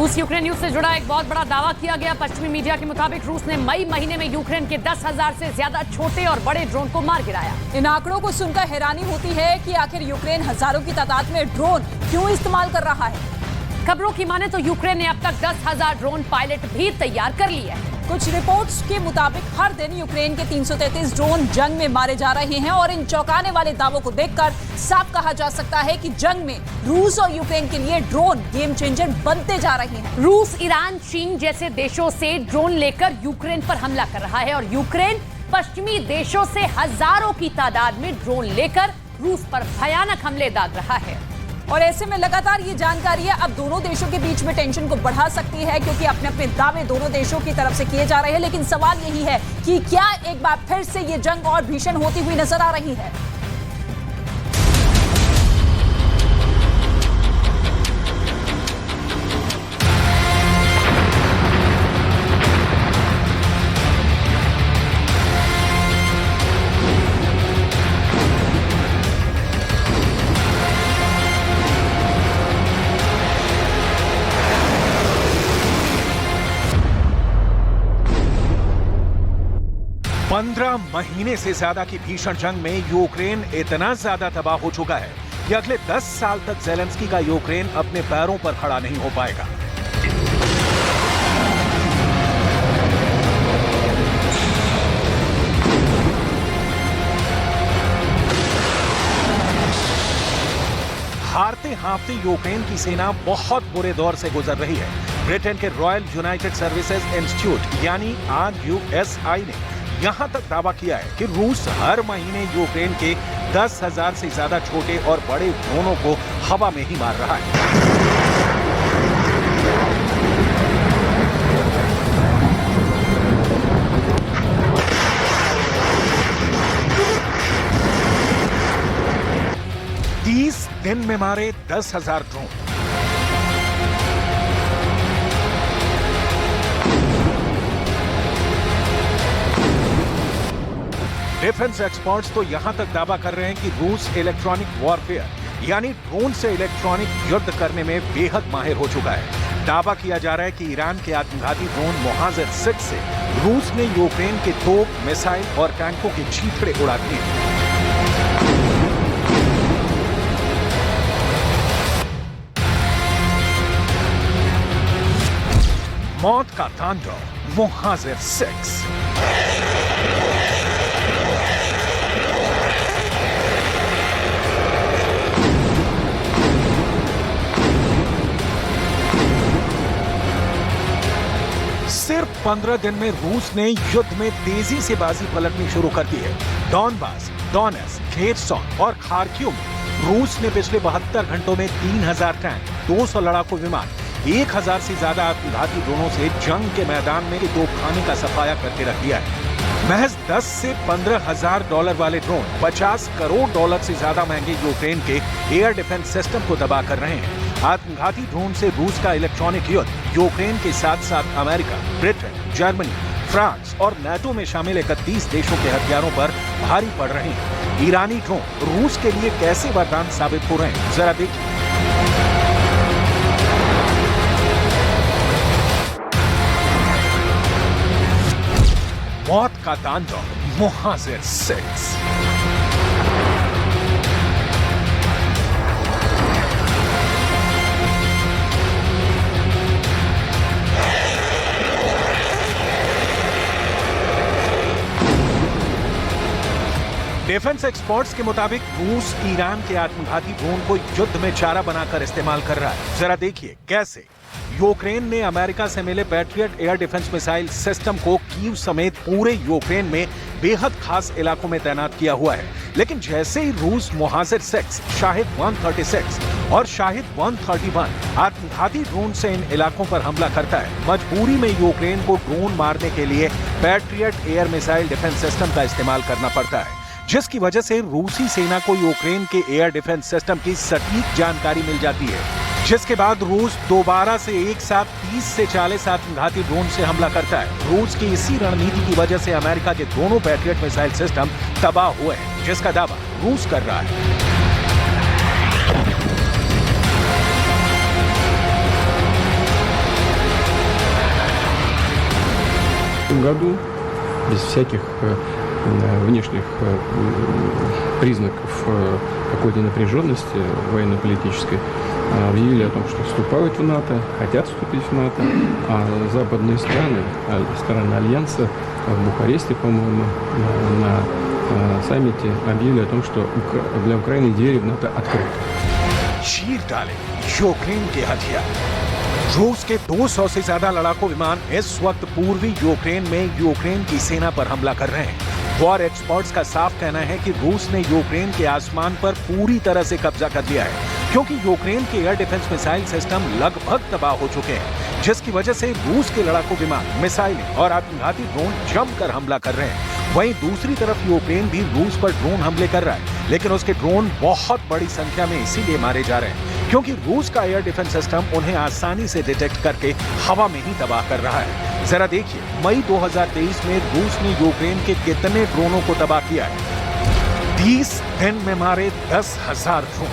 रूस Ukraine news से जुड़ा एक बहुत बड़ा दावा किया गया। पश्चिमी मीडिया के मुताबिक रूस ने मई महीने में यूक्रेन के 10,000 से ज्यादा छोटे और बड़े ड्रोन को मार गिराया। इन आंकड़ों को सुनकर हैरानी होती है कि आखिर यूक्रेन हजारों की तादाद में ड्रोन क्यों इस्तेमाल कर रहा है। खबरों की माने तो यूक्रेन ने अब तक 10,000 ड्रोन पायलट भी तैयार कर लिए हैं। कुछ रिपोर्ट्स के मुताबिक हर दिन यूक्रेन के 333 ड्रोन जंग में मारे जा रहे हैं और इन चौंकाने वाले दावों को देखकर साफ कहा जा सकता है कि जंग में रूस और यूक्रेन के लिए ड्रोन गेम चेंजर बनते जा रहे हैं। रूस, ईरान, चीन जैसे देशों से ड्रोन लेकर यूक्रेन पर हमला कर रहा है और यूक्रेन पश्चिमी देशों से हजारों की तादाद में ड्रोन लेकर रूस पर भयानक हमले दाग रहा है। और ऐसे में लगातार ये जानकारी है अब दोनों देशों के बीच में टेंशन को बढ़ा सकती है, क्योंकि अपने अपने दावे दोनों देशों की तरफ से किए जा रहे हैं। लेकिन सवाल यही है कि क्या एक बार फिर से ये जंग और भीषण होती हुई नजर आ रही है। 15 महीने से ज्यादा की भीषण जंग में यूक्रेन इतना ज्यादा तबाह हो चुका है कि अगले 10 साल तक ज़ेलेंस्की का यूक्रेन अपने पैरों पर खड़ा नहीं हो पाएगा। हारते हारते यूक्रेन की सेना बहुत बुरे दौर से गुजर रही है। ब्रिटेन के रॉयल यूनाइटेड सर्विसेज इंस्टीट्यूट यानी RUSI ने यहां तक दावा किया है कि रूस हर महीने यूक्रेन के 10,000 से ज्यादा छोटे और बड़े ड्रोनों को हवा में ही मार रहा है। दिन में मारे 10,000 ड्रोन। डिफेंस एक्सपर्ट्स तो यहां तक दावा कर रहे हैं कि रूस इलेक्ट्रॉनिक वॉरफेयर यानी ड्रोन से इलेक्ट्रॉनिक युद्ध करने में बेहद माहिर हो चुका है। दावा किया जा रहा है कि ईरान के आत्मघाती ड्रोन मोहाजिर 6 से रूस ने यूक्रेन के तोप, मिसाइल और टैंकों के छींटड़े उड़ा दिए। मौत का तांडव मोहाजिर 6। सिर्फ 15 दिन में रूस ने युद्ध में तेजी से बाजी पलटनी शुरू कर दी है। डॉनबास, डोनेट्स्क, खेर्सन और खार्किव में रूस ने पिछले 72 घंटों में 3,000 टैंक, 200 लड़ाकू विमान, 1,000 से ज्यादा आत्मघाती ड्रोनों से जंग के मैदान में तोपखाने का सफाया करके रख दिया है। महज 10 से 15,000 डॉलर वाले ड्रोन 50 करोड़ डॉलर से ज्यादा महंगे यूक्रेन के एयर डिफेंस सिस्टम को तबाह कर रहे हैं। आत्मघाती ड्रोन से रूस का इलेक्ट्रॉनिक युद्ध यूक्रेन के साथ साथ अमेरिका, ब्रिटेन, जर्मनी, फ्रांस और नाटो में शामिल 31 देशों के हथियारों पर भारी पड़ रहे हैं। ईरानी ड्रोन रूस के लिए कैसे वरदान साबित हो रहे हैं, जरा देखिए। मौत का तांडव मोहाजिर 6। डिफेंस एक्सपर्ट्स के मुताबिक रूस ईरान के आत्मघाती ड्रोन को युद्ध में चारा बनाकर इस्तेमाल कर रहा है। जरा देखिए कैसे। यूक्रेन ने अमेरिका से मिले patriot air defence missile system को कीव समेत पूरे यूक्रेन में बेहद खास इलाकों में तैनात किया हुआ है। लेकिन जैसे ही रूस मोहाजिर 6, शाहिद 136 और शाहिद 131 आत्मघाती ड्रोन से इन इलाकों पर हमला करता है, मजबूरी में यूक्रेन को ड्रोन मारने के लिए patriot air missile defence system का इस्तेमाल करना पड़ता है, जिसकी वजह से रूसी सेना को यूक्रेन के एयर डिफेंस सिस्टम की सटीक जानकारी मिल जाती है, जिसके बाद रूस दोबारा से एक साथ 30 से 40 आत्मघाती ड्रोन से हमला करता है। रूस की इसी रणनीति की वजह से अमेरिका के दोनों पैट्रियट मिसाइल सिस्टम तबाह हुए हैं, जिसका दावा रूस कर रहा है। 2022 году, без всяких внешних признаков какой-то напряженности военно-политической, объявили о том, что вступают в НАТО, хотят вступить в НАТО, а западные страны Альянса в Бухаресте, по-моему, на саммите объявили о том, что для Украины двери в НАТО открыты. चीर डाले यूक्रेन के हथियार। रूस के 200 से ज्यादा लड़ाकू विमान इस वक्त पूर्वी यूक्रेन में यूक्रेन की सेना पर हमला कर रहे हैं। वॉर एक्सपर्ट्स का साफ कहना है कि रूस ने यूक्रेन के आसमान पर पूरी तरह से कब्जा कर लिया है, क्योंकि यूक्रेन के एयर डिफेंस मिसाइल सिस्टम लगभग तबाह हो चुके हैं, जिसकी वजह से रूस के लड़ाकू विमान, मिसाइलें और आत्मघाती ड्रोन जमकर हमला कर रहे हैं। वहीं दूसरी तरफ यूक्रेन भी रूस पर ड्रोन हमले कर रहा है, लेकिन उसके ड्रोन बहुत बड़ी संख्या में इसीलिए मारे जा रहे हैं क्योंकि रूस का एयर डिफेंस सिस्टम उन्हें आसानी से डिटेक्ट करके हवा में ही तबाह कर रहा है। जरा देखिए मई 2023 में रूस ने यूक्रेन के कितने ड्रोनों को तबाह किया है। 30 दिन में मारे 10,000 ड्रोन।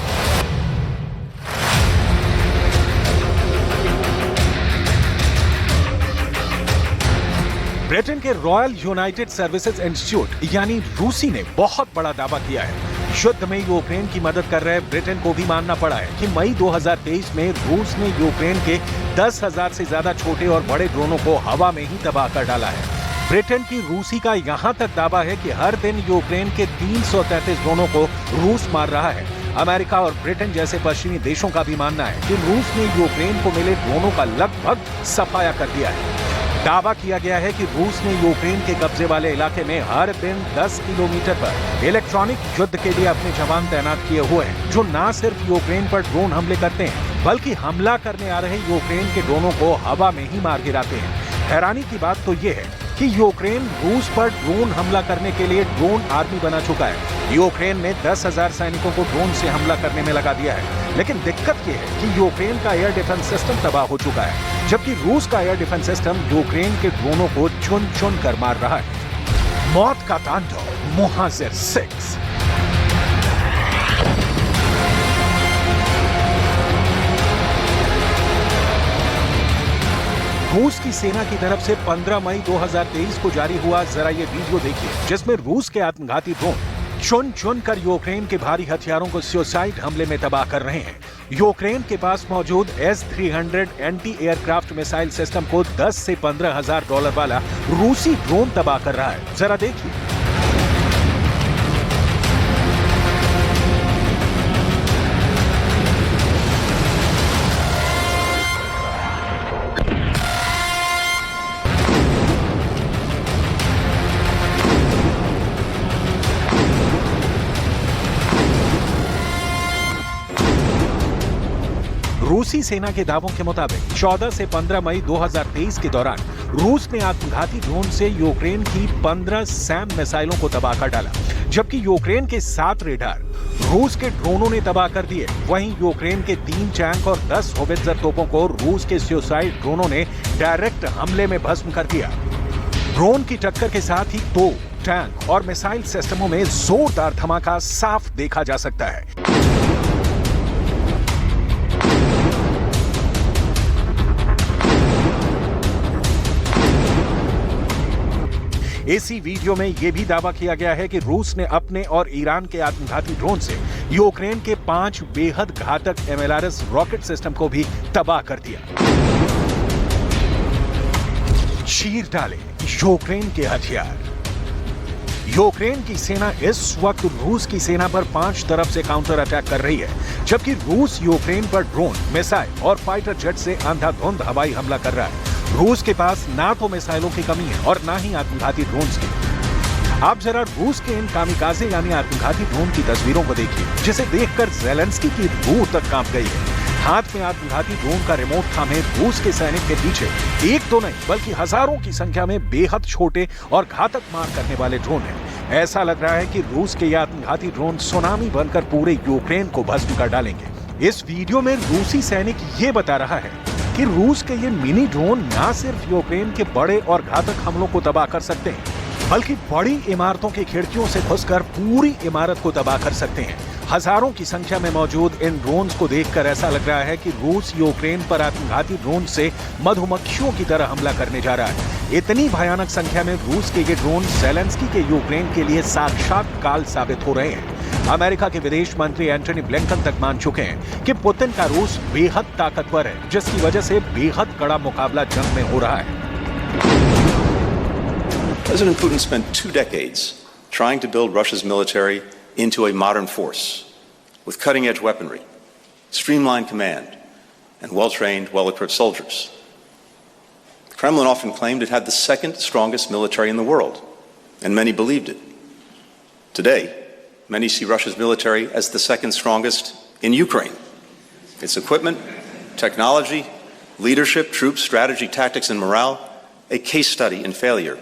ब्रिटेन के रॉयल यूनाइटेड सर्विसेज इंस्टीट्यूट यानी रूसी ने बहुत बड़ा दावा किया है। युद्ध में यूक्रेन की मदद कर रहे ब्रिटेन को भी मानना पड़ा है कि मई 2023 में रूस ने यूक्रेन के 10,000 से ज्यादा छोटे और बड़े ड्रोनों को हवा में ही तबाह कर डाला है। ब्रिटेन की रूसी का यहां तक दावा है कि हर दिन यूक्रेन के 333 ड्रोनों को रूस मार रहा है। अमेरिका और ब्रिटेन जैसे पश्चिमी देशों का भी मानना है कि रूस ने यूक्रेन को मिले ड्रोनों का लगभग सफाया कर दिया है। दावा किया गया है कि रूस ने यूक्रेन के कब्जे वाले इलाके में हर दिन 10 किलोमीटर पर इलेक्ट्रॉनिक युद्ध के लिए अपने जवान तैनात किए हुए हैं, जो न सिर्फ यूक्रेन पर ड्रोन हमले करते हैं बल्कि हमला करने आ रहे यूक्रेन के ड्रोनों को हवा में ही मार गिराते हैं। हैरानी की बात तो ये है कि यूक्रेन रूस पर ड्रोन हमला करने के लिए ड्रोन आर्मी बना चुका है। यूक्रेन ने 10,000 सैनिकों को ड्रोन से हमला करने में लगा दिया है, लेकिन दिक्कत यह है कि यूक्रेन का एयर डिफेंस सिस्टम तबाह हो चुका है, जबकि रूस का एयर डिफेंस सिस्टम यूक्रेन के ड्रोनों को चुन चुन कर मार रहा है। मौत का तांडव मुहाजिर 6। रूस की सेना की तरफ से 15 मई 2023 को जारी हुआ जरा ये वीडियो देखिए, जिसमें रूस के आत्मघाती ड्रोन चुन चुन कर यूक्रेन के भारी हथियारों को सुसाइड हमले में तबाह कर रहे हैं। यूक्रेन के पास मौजूद S-300 anti aircraft missile system को 10 से 15,000 डॉलर वाला रूसी ड्रोन तबाह कर रहा है। जरा देखिए। रूसी सेना के दावों के मुताबिक 14 से 15 मई 2023 के दौरान रूस ने आत्मघाती ड्रोन से यूक्रेन की 15 सैम मिसाइलों को तबाह कर डाला, जबकि यूक्रेन के 7 रेडार रूस के ड्रोनों ने तबाह कर दिए। वहीं यूक्रेन के 3 टैंक और 10 होवित्जर तोपों को रूस के सुसाइड ड्रोनों ने डायरेक्ट हमले में भस्म कर दिया। ड्रोन की टक्कर के साथ ही तोप, टैंक और मिसाइल सिस्टमों में जोरदार धमाका साफ देखा जा सकता है। इसी वीडियो में यह भी दावा किया गया है कि रूस ने अपने और ईरान के आत्मघाती ड्रोन से यूक्रेन के 5 बेहद घातक MLRS रॉकेट सिस्टम को भी तबाह कर दिया। चीर डाले यूक्रेन के हथियार। यूक्रेन की सेना इस वक्त रूस की सेना पर 5 तरफ से काउंटर अटैक कर रही है, जबकि रूस यूक्रेन पर ड्रोन, मिसाइल और फाइटर जेट से अंधाधुंध हवाई हमला कर रहा है। रूस के पास ना तो मिसाइलों की कमी है और ना ही आत्मघाती ड्रोन्स की। आप जरा रूस के इन कामिकाजे यानी आत्मघाती ड्रोन की तस्वीरों को देखिए, जिसे देखकर ज़ेलेंस्की की रूह तक कांप गई है। हाथ में आत्मघाती ड्रोन का रिमोट थामे रूस के सैनिक के पीछे एक तो नहीं बल्कि हजारों की संख्या में बेहद छोटे और घातक मार करने वाले ड्रोन हैं। ऐसा लग रहा है कि रूस के ये आत्मघाती ड्रोन सुनामी बनकर पूरे यूक्रेन को भस्म कर डालेंगे। इस वीडियो में रूसी सैनिक ये बता रहा है कि रूस के ये मिनी ड्रोन न सिर्फ यूक्रेन के बड़े और घातक हमलों को तबाह कर सकते हैं, बल्कि बड़ी इमारतों की खिड़कियों से घुसकर पूरी इमारत को तबाह कर सकते हैं। हजारों की संख्या में मौजूद इन ड्रोन्स को देखकर ऐसा लग रहा है कि रूस यूक्रेन पर आत्मघाती ड्रोन से मधुमक्खियों की तरह हमला करने जा रहा है। इतनी भयानक संख्या में रूस के ये ड्रोन ज़ेलेंस्की के यूक्रेन के लिए साक्षात काल साबित हो रहे हैं। अमेरिका के विदेश मंत्री एंटनी ब्लिंकन तक मान चुके हैं कि पुतिन का रूस बेहद ताकतवर है, जिसकी वजह से बेहद कड़ा मुकाबला जंग में हो रहा है। President Putin spent 2 decades trying to build Russia's military into a modern force with cutting-edge weaponry, streamlined command, and well-trained, well-equipped soldiers. The Kremlin often claimed it had the second strongest military in the world, and many believed it. Today, many see Russia's military as the second strongest in Ukraine. Its equipment, technology, leadership, troops, strategy, tactics, and morale, a case study in failure.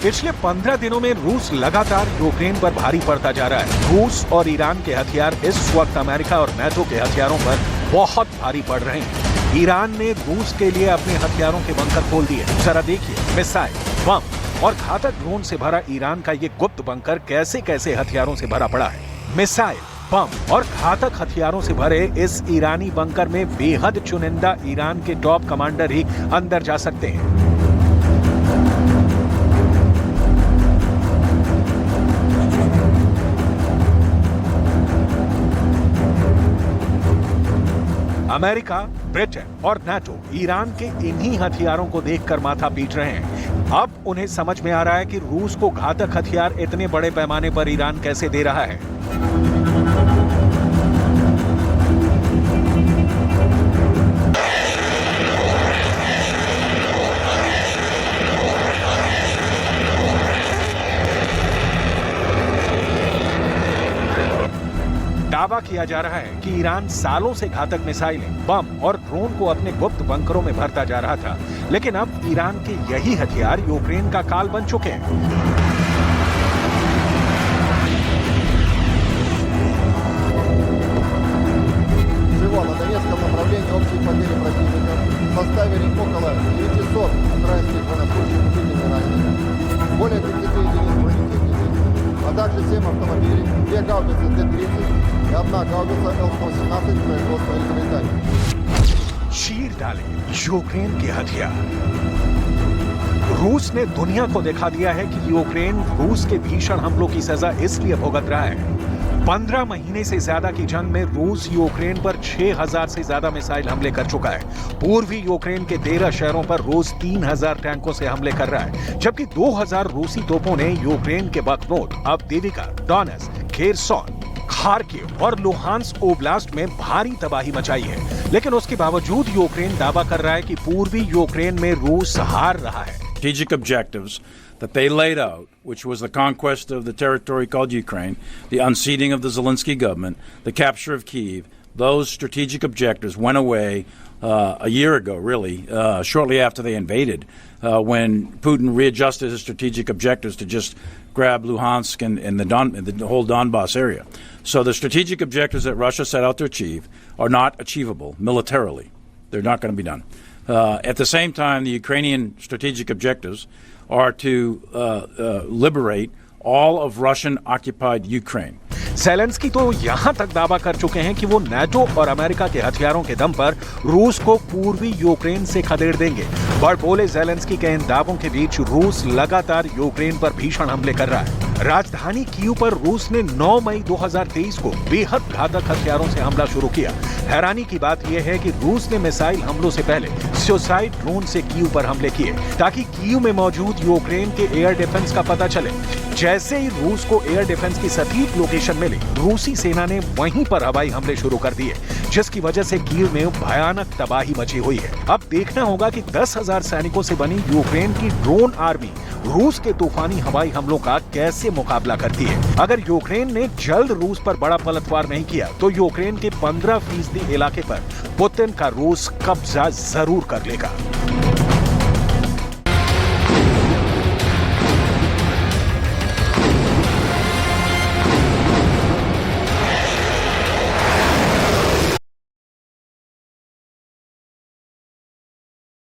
पिछले 15 दिनों में रूस लगातार Ukraine पर भारी पड़ता जा रहा है। रूस और ईरान के हथियार इस वक्त अमेरिका और नाटो के हथियारों पर बहुत भारी पड़ रहे हैं। ईरान ने रूस के लिए अपने हथियारों के बंकर खोल दिए। जरा देखिए, मिसाइल, बम और घातक ड्रोन से भरा ईरान का ये गुप्त बंकर कैसे कैसे हथियारों से भरा पड़ा है। मिसाइल, बम और घातक हथियारों से भरे इस ईरानी बंकर में बेहद चुनिंदा ईरान के टॉप कमांडर ही अंदर जा सकते हैं। अमेरिका, ब्रिटेन और नाटो ईरान के इन्हीं हथियारों को देखकर माथा पीट रहे हैं। अब उन्हें समझ में आ रहा है कि रूस को घातक हथियार इतने बड़े पैमाने पर ईरान कैसे दे रहा है। दावा किया जा रहा है कि ईरान सालों से घातक मिसाइलें, बम और ड्रोन को अपने गुप्त बंकरों में भरता जा रहा था, लेकिन अब ईरान के यही हथियार यूक्रेन का काल बन चुके हैं। а также 7 автомобилей, 2 гаубицы Т-30 и 1 гаубица Л-117 производства Великобритании। चीर डाले यूक्रेन के हथियार। रूस ने दुनिया को दिखा दिया है कि यूक्रेन रूस के भीषण हमलों की सजा इसलिए भुगत रहा है। 15 महीने से ज्यादा की जंग में रूस यूक्रेन पर 6000 से ज्यादा मिसाइल हमले कर चुका है। पूर्वी यूक्रेन के 13 शहरों पर रूस 3000 टैंकों से हमले कर रहा है, जबकि 2000 रूसी तोपों ने यूक्रेन के बख्मूत, अवदीविका, डोनेट्स्क, खेरसोन, खार्किव और लुहांस्क ओब्लास्ट में भारी तबाही मचाई है। लेकिन उसके बावजूद यूक्रेन दावा कर रहा है कि पूर्वी यूक्रेन में रूस हार रहा है। Strategic objectives that they laid out, which was the conquest of the territory called Ukraine, the unseating of the Zelensky government, the capture of Kyiv, those strategic objectives went away a year ago, really, shortly after they invaded, when Putin readjusted his strategic objectives to just grab Luhansk and the whole Donbass area. So the strategic objectives that Russia set out to achieve are not achievable militarily. They're not going to be done. At the same time, the Ukrainian strategic objectives are to liberate all of Russian-occupied Ukraine. Zelensky तो यहां तक दावा कर चुके हैं कि वो NATO और अमेरिका के हथियारों के दम पर रूस को पूर्वी यूक्रेन से खदेड़ देंगे। बड़बोले ज़ेलेंस्की के इन दावों के बीच रूस लगातार यूक्रेन पर भीषण हमले कर रहा है। राजधानी कीव पर रूस ने 9 मई 2023 को बेहद घातक हथियारों से हमला शुरू किया। हैरानी की बात यह है कि रूस ने मिसाइल हमलों से पहले सुसाइड ड्रोन से कीव पर हमले किए, ताकि कीव में मौजूद यूक्रेन के एयर डिफेंस का पता चले। जैसे ही रूस को एयर डिफेंस की सटीक लोकेशन मिली, रूसी सेना ने वहीं पर हवाई हमले शुरू कर दिए, जिसकी वजह से कीव में भयानक तबाही मची हुई है। अब देखना होगा कि 10,000 सैनिकों से बनी यूक्रेन की ड्रोन आर्मी रूस के तूफानी हवाई हमलों का कैसे मुकाबला करती है। अगर यूक्रेन ने जल्द रूस पर बड़ा पलटवार नहीं किया, तो यूक्रेन के 15% इलाके पर पुतिन का रूस कब्जा जरूर कर लेगा।